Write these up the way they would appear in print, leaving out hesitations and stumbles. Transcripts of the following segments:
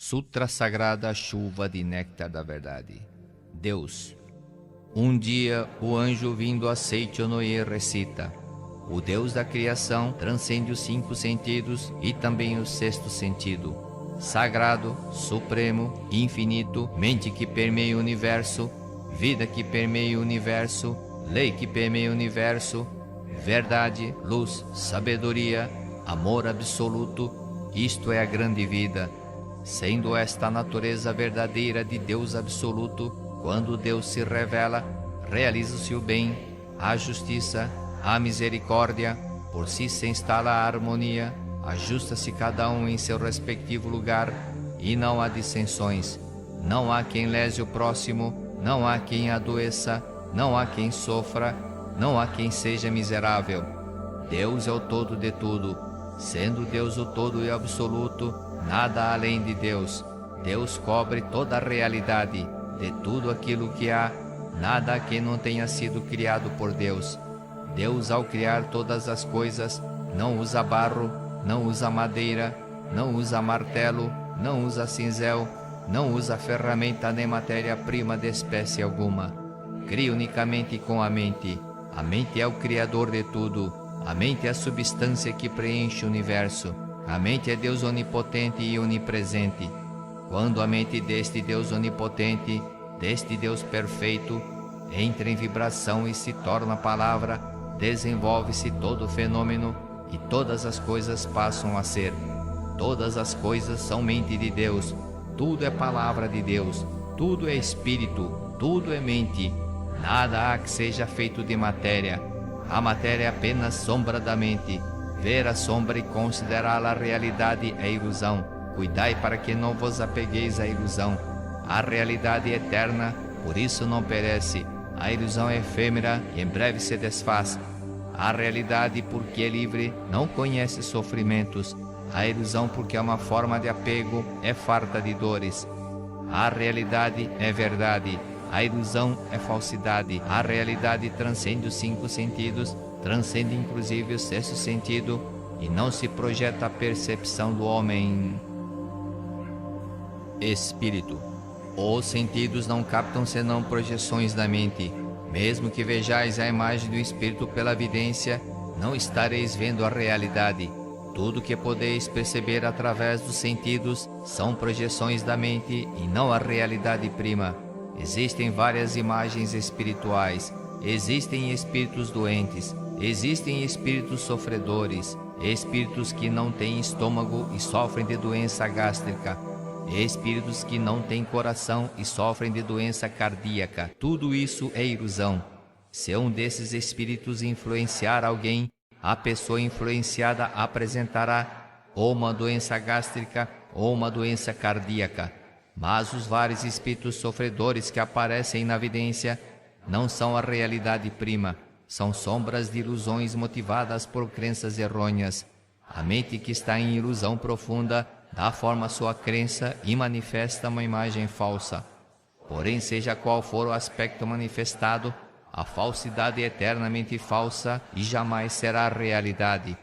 Sutra Sagrada Chuva de Néctar da Verdade. Deus. Um dia, o anjo vindo a Seichonoye recita: o Deus da criação transcende os 5 sentidos e também o 6º sentido. Sagrado, supremo, infinito, mente que permeia o universo, vida que permeia o universo, lei que permeia o universo, verdade, luz, sabedoria, amor absoluto, isto é a grande vida. Sendo esta a natureza verdadeira de Deus absoluto, quando Deus se revela, realiza-se o bem, a justiça, a misericórdia, por si se instala a harmonia, ajusta-se cada um em seu respectivo lugar, e não há dissensões. Não há quem lese o próximo, não há quem adoeça, não há quem sofra, não há quem seja miserável. Deus é o todo de tudo. Sendo Deus o todo e absoluto, nada além de Deus. Deus cobre toda a realidade, de tudo aquilo que há, nada que não tenha sido criado por Deus. Deus, ao criar todas as coisas, não usa barro, não usa madeira, não usa martelo, não usa cinzel, não usa ferramenta nem matéria-prima de espécie alguma. Cria unicamente com a mente. A mente é o criador de tudo. A mente é a substância que preenche o universo. A mente é Deus onipotente e onipresente. Quando a mente deste Deus onipotente, deste Deus perfeito, entra em vibração e se torna palavra, desenvolve-se todo o fenômeno e todas as coisas passam a ser. Todas as coisas são mente de Deus, tudo é palavra de Deus, tudo é espírito, tudo é mente. Nada há que seja feito de matéria. A matéria é apenas sombra da mente. Ver a sombra e considerá-la realidade é ilusão. Cuidai para que não vos apegueis à ilusão. A realidade é eterna, por isso não perece. A ilusão é efêmera e em breve se desfaz. A realidade, porque é livre, não conhece sofrimentos. A ilusão, porque é uma forma de apego, é farta de dores. A realidade é verdade. A ilusão é falsidade. A realidade transcende os 5 sentidos, transcende inclusive o 6º sentido, e não se projeta a percepção do homem. Espírito. Os sentidos não captam senão projeções da mente. Mesmo que vejais a imagem do Espírito pela vidência, não estareis vendo a realidade. Tudo que podeis perceber através dos sentidos são projeções da mente e não a realidade prima. Existem várias imagens espirituais, existem espíritos doentes, existem espíritos sofredores, espíritos que não têm estômago e sofrem de doença gástrica, espíritos que não têm coração e sofrem de doença cardíaca. Tudo isso é ilusão. Se um desses espíritos influenciar alguém, a pessoa influenciada apresentará ou uma doença gástrica ou uma doença cardíaca. Mas os vários espíritos sofredores que aparecem na vidência não são a realidade prima, são sombras de ilusões motivadas por crenças errôneas. A mente que está em ilusão profunda dá forma à sua crença e manifesta uma imagem falsa. Porém, seja qual for o aspecto manifestado, a falsidade é eternamente falsa e jamais será realidade.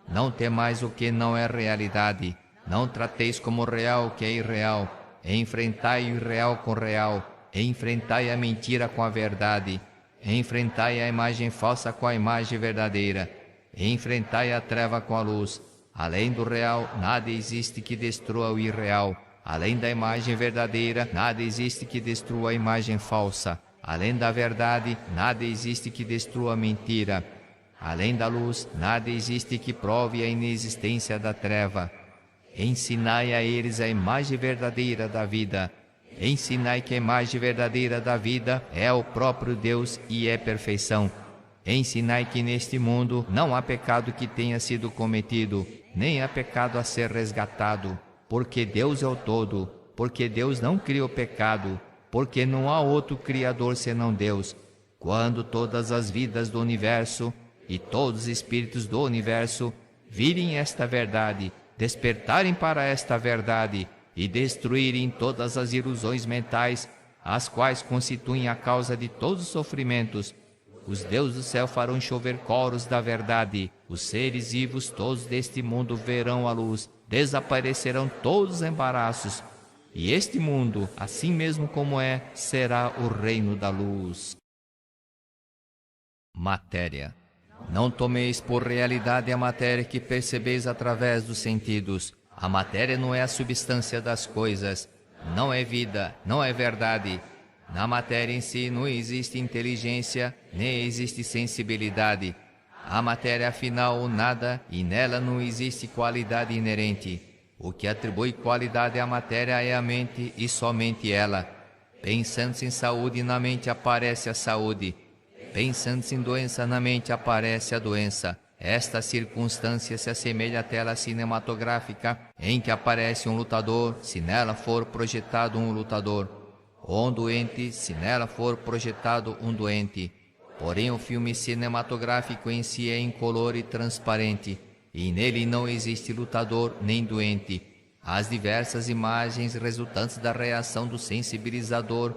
Não temais o que não é realidade, não trateis como real o que é irreal. Enfrentai o irreal com o real, enfrentai a mentira com a verdade, enfrentai a imagem falsa com a imagem verdadeira, enfrentai a treva com a luz. Além do real, nada existe que destrua o irreal. Além da imagem verdadeira, nada existe que destrua a imagem falsa. Além da verdade, nada existe que destrua a mentira. Além da luz, nada existe que prove a inexistência da treva. Ensinai a eles a imagem verdadeira da vida. Ensinai que a imagem verdadeira da vida é o próprio Deus e é perfeição. Ensinai que neste mundo não há pecado que tenha sido cometido, nem há pecado a ser resgatado, porque Deus é o todo, porque Deus não cria o pecado, porque não há outro Criador senão Deus. Quando todas as vidas do universo e todos os espíritos do universo virem esta verdade, despertarem para esta verdade e destruírem todas as ilusões mentais, as quais constituem a causa de todos os sofrimentos, os deuses do céu farão chover coros da verdade, os seres vivos todos deste mundo verão a luz, desaparecerão todos os embaraços, E este mundo, assim mesmo como é, será o reino da luz. Matéria. Não tomeis por realidade a matéria que percebeis através dos sentidos. A matéria não é a substância das coisas, não é vida, não é verdade. Na matéria em si não existe inteligência, nem existe sensibilidade. A matéria afinal o nada e nela não existe qualidade inerente. O que atribui qualidade à matéria é a mente e somente ela. Pensando-se em saúde, na mente aparece a saúde. Pensando-se em doença, na mente aparece a doença. Esta circunstância se assemelha à tela cinematográfica em que aparece um lutador, se nela for projetado um lutador, ou um doente, se nela for projetado um doente. Porém, o filme cinematográfico em si é incolor e transparente, e nele não existe lutador nem doente. As diversas imagens resultantes da reação do sensibilizador,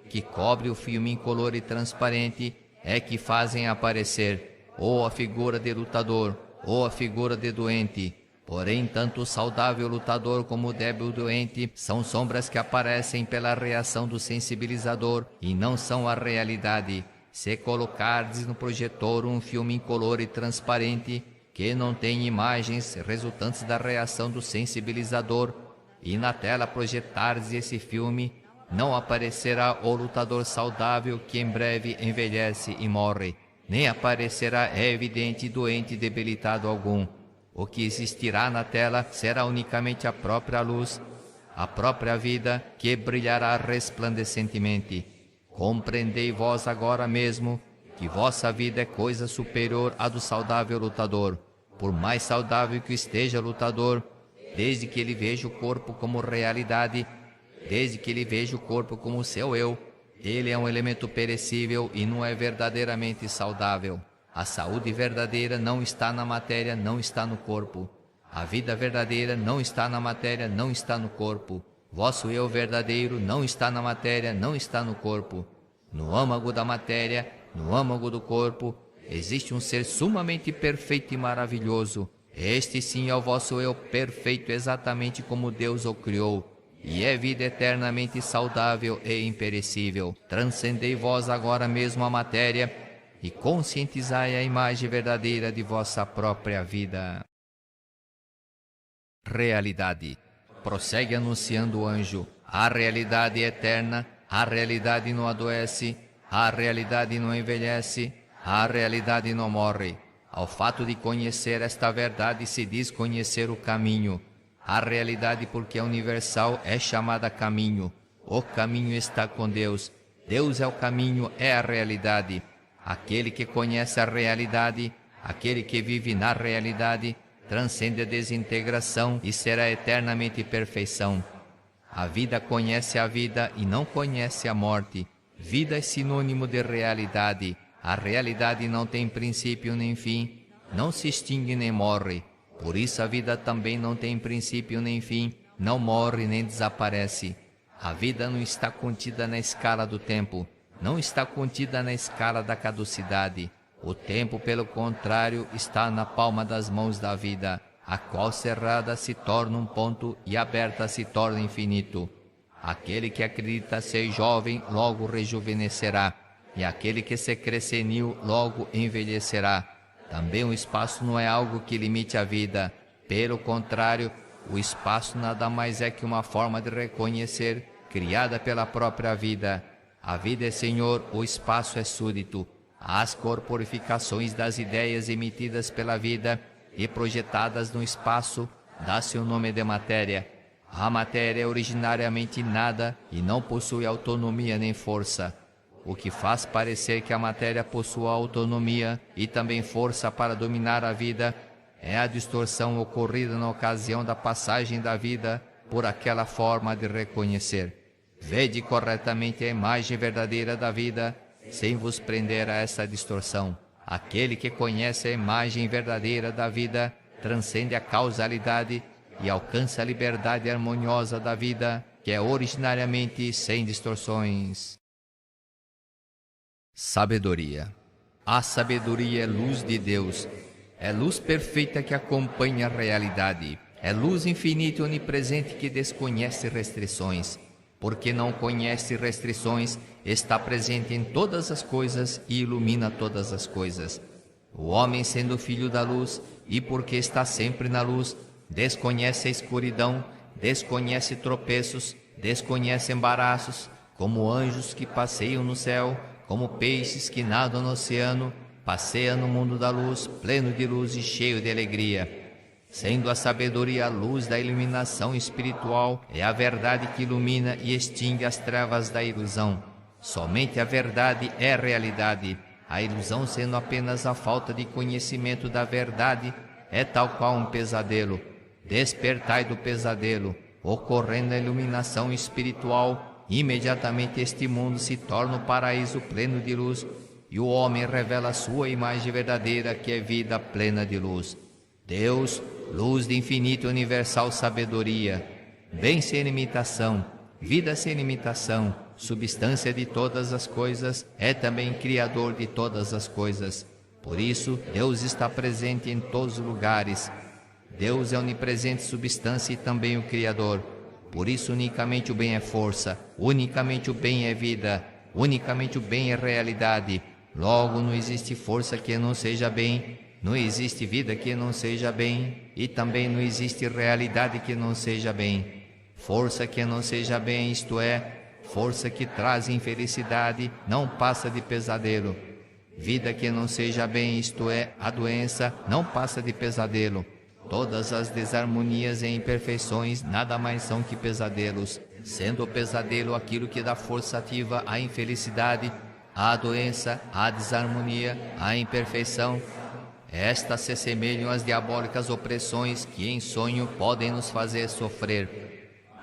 que cobre o filme incolor e transparente, é que fazem aparecer ou a figura de lutador ou a figura de doente. Porém, tanto o saudável lutador como o débil doente são sombras que aparecem pela reação do sensibilizador e não são a realidade. Se colocardes no projetor um filme incolor e transparente, que não tem imagens resultantes da reação do sensibilizador, e na tela projetardes esse filme, não aparecerá o lutador saudável que em breve envelhece e morre, nem aparecerá evidente doente debilitado algum. O que existirá na tela será unicamente a própria luz, a própria vida que brilhará resplandecentemente. Compreendei vós agora mesmo que vossa vida é coisa superior à do saudável lutador. Por mais saudável que esteja o lutador, desde que ele veja o corpo como realidade, desde que ele veja o corpo como seu eu, ele é um elemento perecível e não é verdadeiramente saudável. A saúde verdadeira não está na matéria, não está no corpo. A vida verdadeira não está na matéria, não está no corpo. Vosso eu verdadeiro não está na matéria, não está no corpo. No âmago da matéria, no âmago do corpo, existe um ser sumamente perfeito e maravilhoso. Este sim é o vosso eu perfeito, exatamente como Deus o criou. E é vida eternamente saudável e imperecível. Transcendei vós agora mesmo a matéria e conscientizai a imagem verdadeira de vossa própria vida. Realidade. Prossegue anunciando o anjo. A realidade é eterna, a realidade não adoece, a realidade não envelhece, a realidade não morre. Ao fato de conhecer esta verdade se diz conhecer o caminho. A realidade, porque é universal, é chamada caminho. O caminho está com Deus. Deus é o caminho, é a realidade. Aquele que conhece a realidade, aquele que vive na realidade, transcende a desintegração e será eternamente perfeição. A vida conhece a vida e não conhece a morte. Vida é sinônimo de realidade. A realidade não tem princípio nem fim, não se extingue nem morre. Por isso a vida também não tem princípio nem fim, não morre nem desaparece. A vida não está contida na escala do tempo, não está contida na escala da caducidade. O tempo, pelo contrário, está na palma das mãos da vida, a qual cerrada se torna um ponto e aberta se torna infinito. Aquele que acredita ser jovem logo rejuvenescerá, e aquele que se crê senil logo envelhecerá. Também o espaço não é algo que limite a vida. Pelo contrário, o espaço nada mais é que uma forma de reconhecer, criada pela própria vida. A vida é senhor, o espaço é súdito. As corporificações das ideias emitidas pela vida e projetadas no espaço dá-se o nome de matéria. A matéria é originariamente nada e não possui autonomia nem força. O que faz parecer que a matéria possua autonomia e também força para dominar a vida é a distorção ocorrida na ocasião da passagem da vida por aquela forma de reconhecer. Vede corretamente a imagem verdadeira da vida, sem vos prender a essa distorção. Aquele que conhece a imagem verdadeira da vida transcende a causalidade e alcança a liberdade harmoniosa da vida, que é originariamente sem distorções. Sabedoria. A sabedoria é luz de Deus, é luz perfeita que acompanha a realidade. É luz infinita e onipresente que desconhece restrições. Porque não conhece restrições, está presente em todas as coisas e ilumina todas as coisas. O homem, sendo filho da luz, e porque está sempre na luz, desconhece a escuridão, desconhece tropeços, desconhece embaraços, como anjos que passeiam no céu, como peixes que nadam no oceano, passeia no mundo da luz, pleno de luz e cheio de alegria. Sendo a sabedoria a luz da iluminação espiritual, é a verdade que ilumina e extingue as trevas da ilusão. Somente a verdade é realidade. A ilusão, sendo apenas a falta de conhecimento da verdade, é tal qual um pesadelo. Despertai do pesadelo. Ocorrendo a iluminação espiritual, imediatamente este mundo se torna um paraíso pleno de luz, e o homem revela a sua imagem verdadeira, que é vida plena de luz. Deus, luz de infinita e universal sabedoria, bem sem limitação, vida sem limitação, substância de todas as coisas, é também Criador de todas as coisas. Por isso, Deus está presente em todos os lugares. Deus é onipresente substância e também o Criador. Por isso, unicamente o bem é força, unicamente o bem é vida, unicamente o bem é realidade. Logo, não existe força que não seja bem, não existe vida que não seja bem, e também não existe realidade que não seja bem. Força que não seja bem, isto é, força que traz infelicidade, não passa de pesadelo. Vida que não seja bem, isto é, a doença, não passa de pesadelo. Todas as desarmonias e imperfeições nada mais são que pesadelos, sendo o pesadelo aquilo que dá força ativa à infelicidade, à doença, à desarmonia, à imperfeição. Estas se semelham às diabólicas opressões que em sonho podem nos fazer sofrer.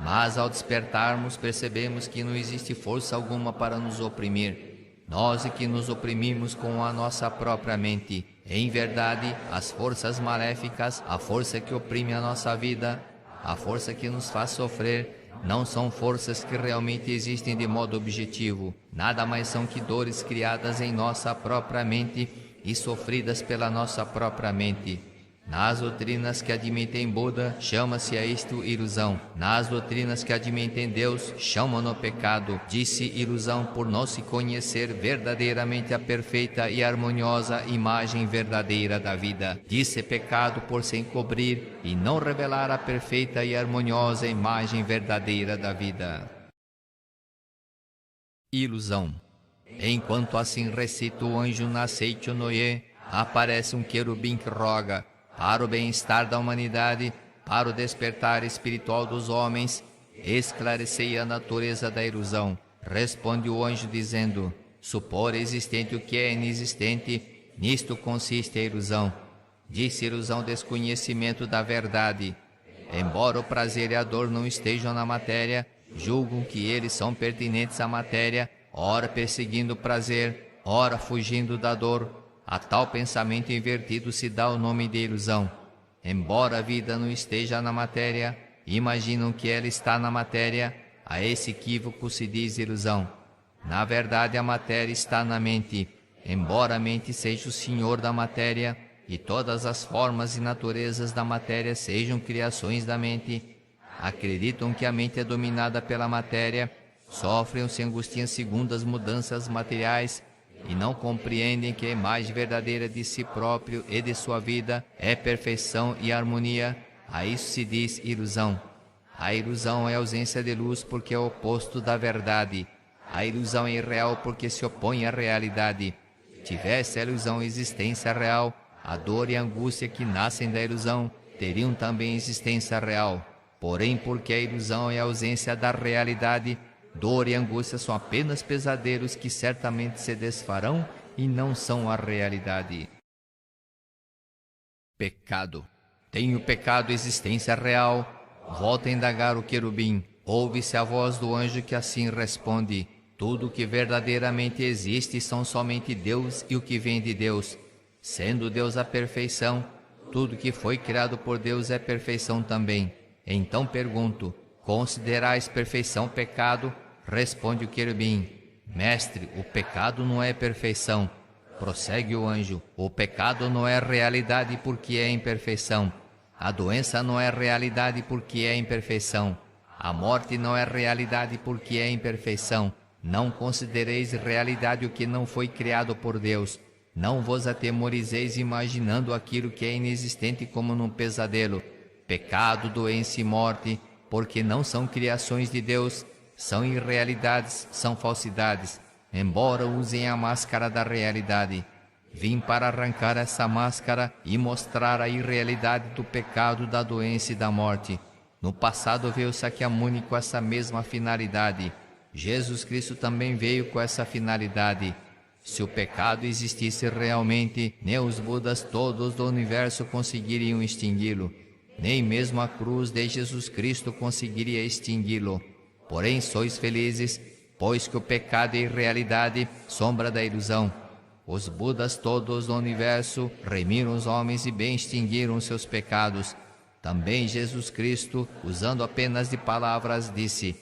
Mas ao despertarmos, percebemos que não existe força alguma para nos oprimir. Nós é que nos oprimimos com a nossa própria mente. Em verdade, as forças maléficas, a força que oprime a nossa vida, a força que nos faz sofrer, não são forças que realmente existem de modo objetivo. Nada mais são que dores criadas em nossa própria mente e sofridas pela nossa própria mente. Nas doutrinas que admitem Buda, chama-se a isto ilusão. Nas doutrinas que admitem Deus, chamam-no pecado. Disse ilusão por não se conhecer verdadeiramente a perfeita e harmoniosa imagem verdadeira da vida. Disse pecado por se encobrir e não revelar a perfeita e harmoniosa imagem verdadeira da vida. Ilusão. Enquanto assim recita o anjo na Seichonoye, aparece um querubim que roga para o bem-estar da humanidade, para o despertar espiritual dos homens, esclarecei a natureza da ilusão. Responde o anjo dizendo: supor existente o que é inexistente, nisto consiste a ilusão. Disse ilusão desconhecimento da verdade. Embora o prazer e a dor não estejam na matéria, julgam que eles são pertinentes à matéria, ora perseguindo o prazer, ora fugindo da dor. A tal pensamento invertido se dá o nome de ilusão. Embora a vida não esteja na matéria, imaginam que ela está na matéria, a esse equívoco se diz ilusão. Na verdade, a matéria está na mente. Embora a mente seja o senhor da matéria, e todas as formas e naturezas da matéria sejam criações da mente, acreditam que a mente é dominada pela matéria, sofrem ou se angustiam segundo as mudanças materiais, e não compreendem que a imagem verdadeira de si próprio e de sua vida é perfeição e harmonia. A isso se diz ilusão. A ilusão é ausência de luz porque é o oposto da verdade. A ilusão é irreal porque se opõe à realidade. Tivesse a ilusão existência real, a dor e a angústia que nascem da ilusão teriam também existência real. Porém, porque a ilusão é a ausência da realidade, dor e angústia são apenas pesadelos que certamente se desfarão e não são a realidade. Pecado. Tem o pecado existência real? Volta a indagar o querubim. Ouve-se a voz do anjo que assim responde: tudo o que verdadeiramente existe são somente Deus e o que vem de Deus. Sendo Deus a perfeição, tudo que foi criado por Deus é perfeição também. Então pergunto: considerais perfeição pecado? Responde o querubim: mestre, o pecado não é perfeição. Prossegue o anjo: o pecado não é realidade porque é imperfeição. A doença não é realidade porque é imperfeição. A morte não é realidade porque é imperfeição. Não considereis realidade o que não foi criado por Deus. Não vos atemorizeis imaginando aquilo que é inexistente como num pesadelo. Pecado, doença e morte, porque não são criações de Deus, são irrealidades, são falsidades, embora usem a máscara da realidade. Vim para arrancar essa máscara e mostrar a irrealidade do pecado, da doença e da morte. No passado veio Sakyamuni com essa mesma finalidade. Jesus Cristo também veio com essa finalidade. Se o pecado existisse realmente, nem os Budas todos do universo conseguiriam extingui-lo. Nem mesmo a cruz de Jesus Cristo conseguiria extingui-lo. Porém sois felizes, pois que o pecado é irrealidade, sombra da ilusão. Os Budas todos do universo remiram os homens e bem extinguiram seus pecados. Também Jesus Cristo, usando apenas de palavras, disse: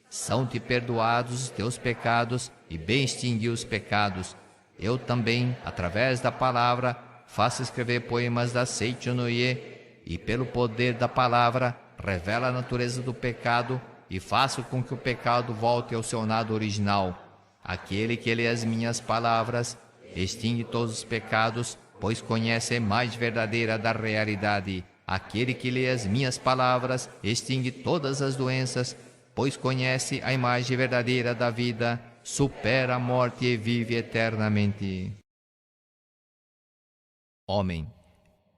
são-te perdoados os teus pecados e bem extinguiu os pecados. Eu também, através da palavra, faço escrever poemas da Seicho no Ie, e pelo poder da palavra, revela a natureza do pecado e faço com que o pecado volte ao seu nado original. Aquele que lê as minhas palavras extingue todos os pecados, pois conhece a imagem verdadeira da realidade. Aquele que lê as minhas palavras extingue todas as doenças, pois conhece a imagem verdadeira da vida, supera a morte e vive eternamente. Homem,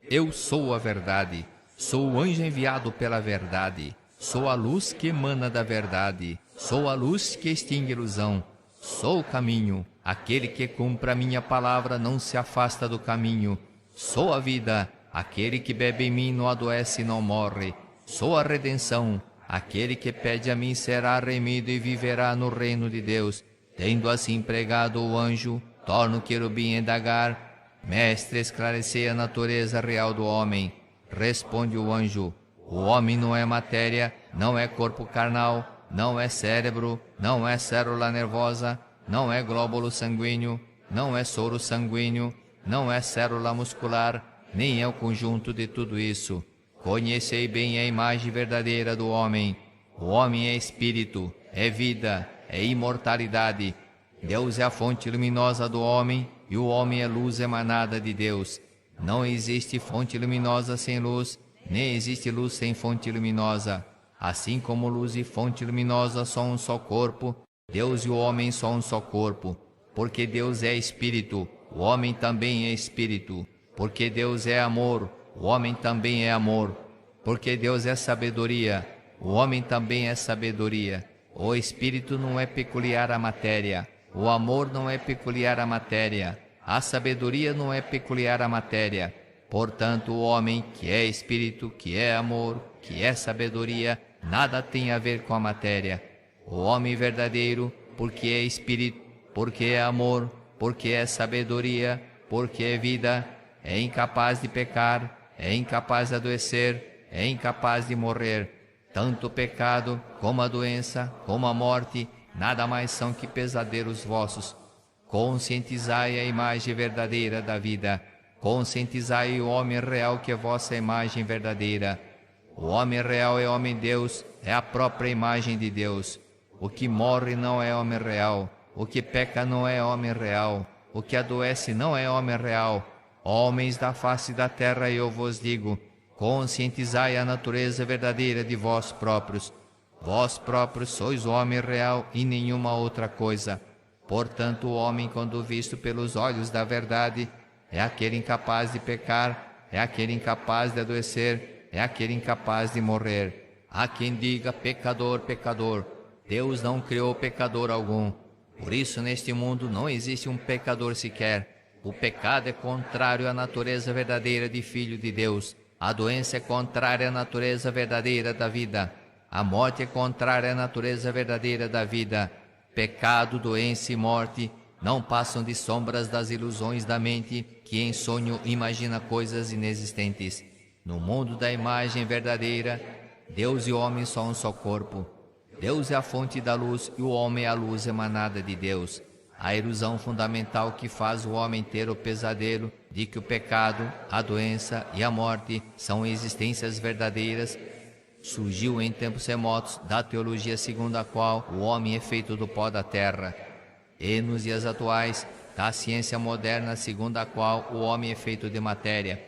eu sou a verdade, sou o anjo enviado pela verdade, sou a luz que emana da verdade, sou a luz que extingue a ilusão, sou o caminho, aquele que cumpre a minha palavra não se afasta do caminho, sou a vida, aquele que bebe em mim não adoece e não morre, sou a redenção, aquele que pede a mim será remido e viverá no reino de Deus. Tendo assim pregado o anjo, torna o querubim a indagar: Mestre, esclarecei a natureza real do homem. Responde o anjo: o homem não é matéria, não é corpo carnal, não é cérebro, não é célula nervosa, não é glóbulo sanguíneo, não é soro sanguíneo, não é célula muscular, nem é o conjunto de tudo isso. Conhecei bem a imagem verdadeira do homem. O homem é espírito, é vida, é imortalidade. Deus é a fonte luminosa do homem e o homem é luz emanada de Deus. Não existe fonte luminosa sem luz, nem existe luz sem fonte luminosa. Assim como luz e fonte luminosa são um só corpo, Deus e o homem são um só corpo. Porque Deus é espírito, o homem também é espírito. Porque Deus é amor, o homem também é amor. Porque Deus é sabedoria, o homem também é sabedoria. O espírito não é peculiar à matéria, o amor não é peculiar à matéria, a sabedoria não é peculiar à matéria. Portanto, o homem que é espírito, que é amor, que é sabedoria, nada tem a ver com a matéria. O homem verdadeiro, porque é espírito, porque é amor, porque é sabedoria, porque é vida, é incapaz de pecar, é incapaz de adoecer, é incapaz de morrer. Tanto o pecado, como a doença, como a morte, nada mais são que pesadelos vossos. Conscientizai a imagem verdadeira da vida. Conscientizai o homem real que é vossa imagem verdadeira. O homem real é homem-deus, é a própria imagem de Deus. O que morre não é homem real. O que peca não é homem real. O que adoece não é homem real. Homens da face da terra, eu vos digo, conscientizai a natureza verdadeira de vós próprios. Vós próprios sois o homem real e nenhuma outra coisa. Portanto, o homem, quando visto pelos olhos da verdade, é aquele incapaz de pecar, é aquele incapaz de adoecer, é aquele incapaz de morrer. Há quem diga: pecador, pecador. Deus não criou pecador algum. Por isso, neste mundo não existe um pecador sequer. O pecado é contrário à natureza verdadeira de Filho de Deus. A doença é contrária à natureza verdadeira da vida. A morte é contrária à natureza verdadeira da vida. Pecado, doença e morte não passam de sombras das ilusões da mente que em sonho imagina coisas inexistentes. No mundo da imagem verdadeira, Deus e o homem são um só corpo. Deus é a fonte da luz e o homem é a luz emanada de Deus. a ilusão fundamental que faz o homem ter o pesadelo de que o pecado, a doença e a morte são existências verdadeiras, surgiu em tempos remotos da teologia segundo a qual o homem é feito do pó da terra, e nos dias atuais da ciência moderna segundo a qual o homem é feito de matéria.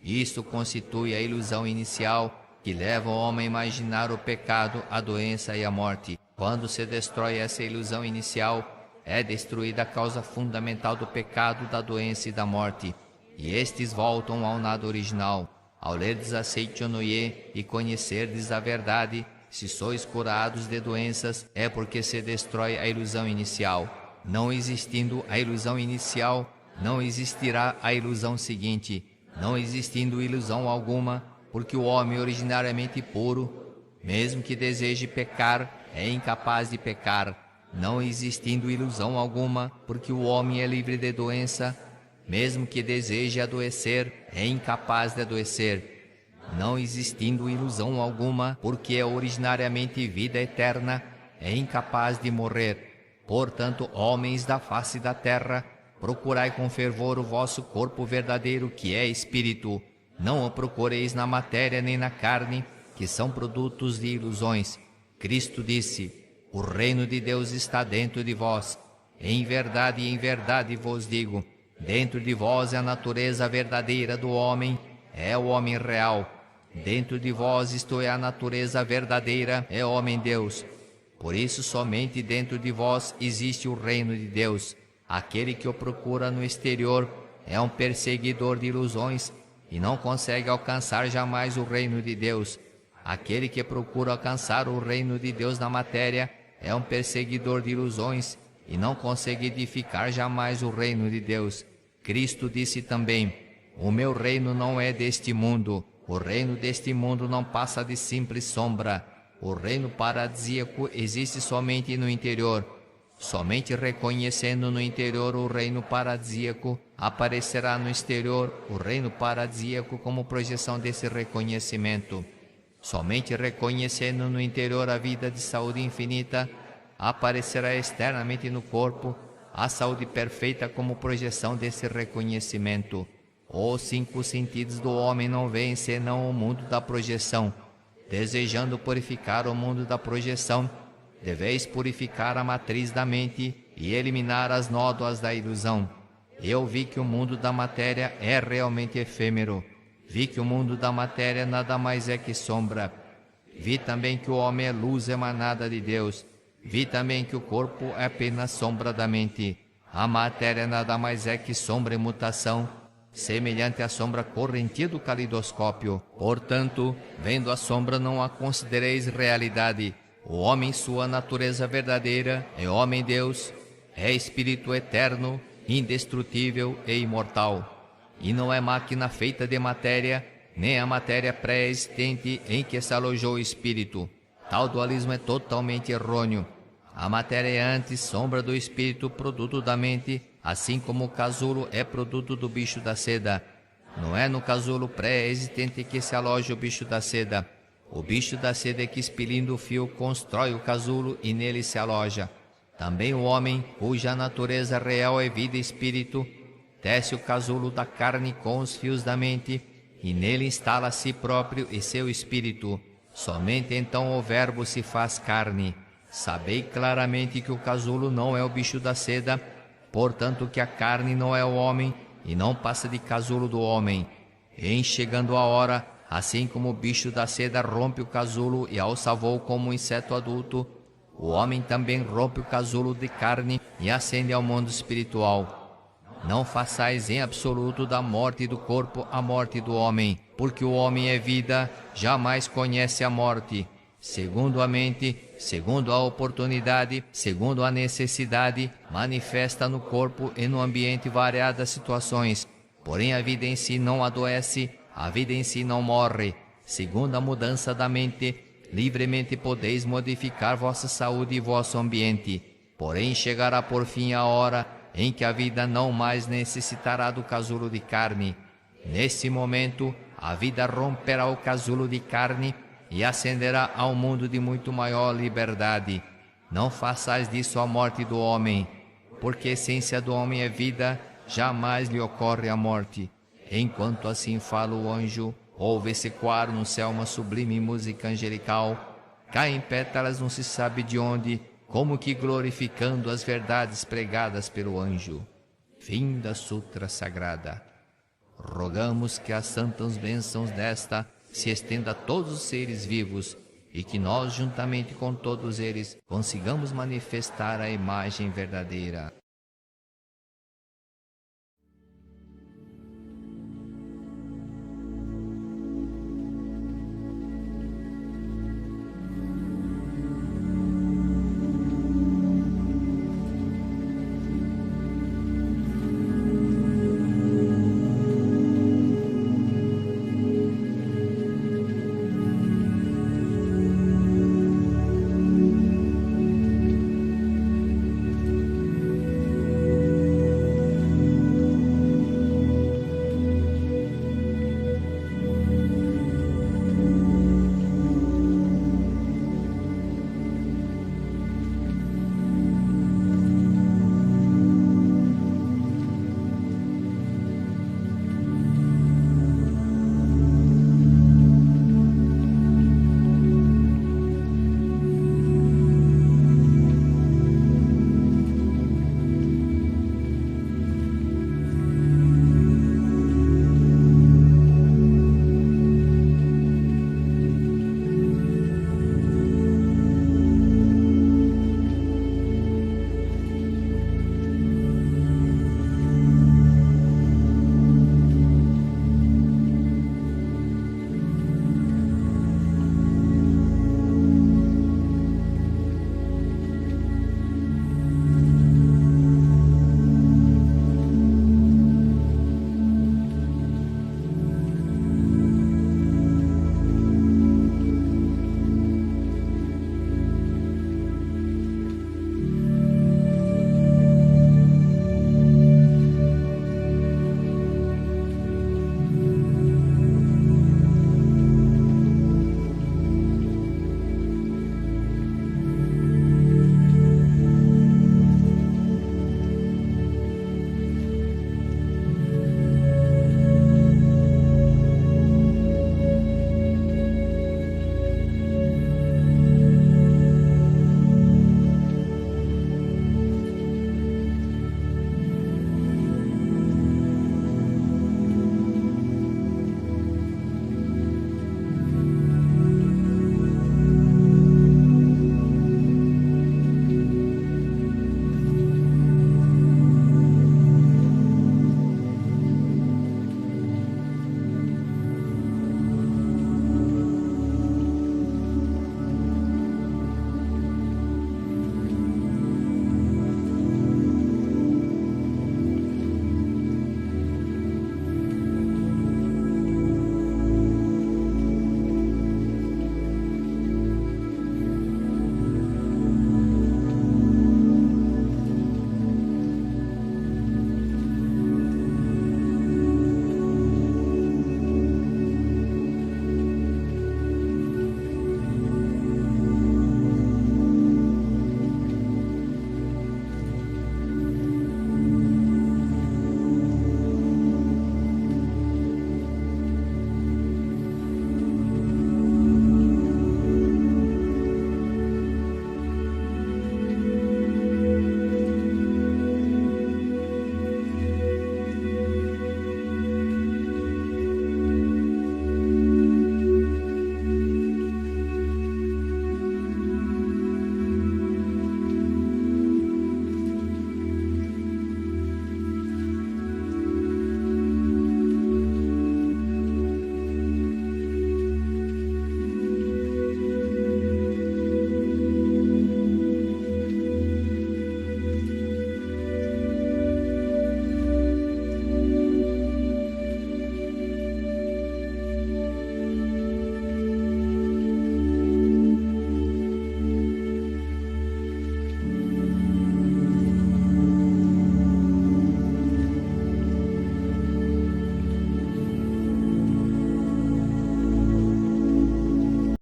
Isto constitui a ilusão inicial que leva o homem a imaginar o pecado, a doença e a morte. Quando se destrói essa ilusão inicial, é destruída a causa fundamental do pecado, da doença e da morte, e estes voltam ao nada original. Ao lerdes a Seichonoye e conhecerdes a verdade, se sois curados de doenças, é porque se destrói a ilusão inicial. Não existindo a ilusão inicial, não existirá a ilusão seguinte. Não existindo ilusão alguma, porque o homem originariamente puro, mesmo que deseje pecar, é incapaz de pecar. Não existindo ilusão alguma, porque o homem é livre de doença, mesmo que deseje adoecer, é incapaz de adoecer. Não existindo ilusão alguma, porque é originariamente vida eterna, é incapaz de morrer. Portanto, homens da face da terra, procurai com fervor o vosso corpo verdadeiro, que é espírito. Não o procureis na matéria nem na carne, que são produtos de ilusões. Cristo disse: o reino de Deus está dentro de vós. Em verdade vos digo, dentro de vós é a natureza verdadeira do homem, é o homem real. Dentro de vós, isto é, a natureza verdadeira, é o homem-deus. Por isso, somente dentro de vós existe o reino de Deus. Aquele que o procura no exterior é um perseguidor de ilusões e não consegue alcançar jamais o reino de Deus. Aquele que procura alcançar o reino de Deus na matéria é um perseguidor de ilusões e não consegue edificar jamais o reino de Deus. Cristo disse também: o meu reino não é deste mundo. O reino deste mundo não passa de simples sombra. O reino paradisíaco existe somente no interior. Somente reconhecendo no interior o reino paradisíaco, aparecerá no exterior o reino paradisíaco como projeção desse reconhecimento. Somente reconhecendo no interior a vida de saúde infinita, aparecerá externamente no corpo a saúde perfeita como projeção desse reconhecimento. Os 5 sentidos do homem não veem senão o mundo da projeção. Desejando purificar o mundo da projeção, deveis purificar a matriz da mente e eliminar as nódoas da ilusão. Eu vi que o mundo da matéria é realmente efêmero. Vi que o mundo da matéria nada mais é que sombra. Vi também que o homem é luz emanada de Deus. Vi também que o corpo é apenas sombra da mente. A matéria nada mais é que sombra e mutação, semelhante à sombra correntia do calidoscópio. Portanto, vendo a sombra, não a considereis realidade. O homem, sua natureza verdadeira, é homem-deus, é espírito eterno, indestrutível e imortal. E não é máquina feita de matéria, nem a matéria pré-existente em que se alojou o espírito. Tal dualismo é totalmente errôneo. A matéria é antes sombra do espírito, produto da mente, assim como o casulo é produto do bicho da seda. Não é no casulo pré-existente que se aloja o bicho da seda. O bicho da seda é que, expelindo o fio, constrói o casulo e nele se aloja. Também o homem, cuja natureza real é vida e espírito, tece o casulo da carne com os fios da mente e nele instala a si próprio e seu espírito. Somente então o verbo se faz carne. Sabei claramente que o casulo não é o bicho da seda, portanto que a carne não é o homem e não passa de casulo do homem. Em chegando a hora, assim como o bicho da seda rompe o casulo e alça voo como um inseto adulto, o homem também rompe o casulo de carne e ascende ao mundo espiritual. Não façais em absoluto da morte do corpo a morte do homem, porque o homem é vida, jamais conhece a morte. Segundo a mente, segundo a oportunidade, segundo a necessidade, manifesta no corpo e no ambiente variadas situações. Porém a vida em si não adoece, a vida em si não morre. Segundo a mudança da mente, livremente podeis modificar vossa saúde e vosso ambiente. Porém chegará por fim a hora em que a vida não mais necessitará do casulo de carne. Nesse momento, a vida romperá o casulo de carne e ascenderá ao mundo de muito maior liberdade. Não façais disso a morte do homem. porque a essência do homem é vida, jamais lhe ocorre a morte. Enquanto assim fala o anjo, ouve-se ecoar no céu uma sublime música angelical. Caem pétalas não se sabe de onde, como que glorificando as verdades pregadas pelo anjo. Fim da Sutra Sagrada. Rogamos que as santas bênçãos desta se estenda a todos os seres vivos e que nós, juntamente com todos eles, consigamos manifestar a imagem verdadeira.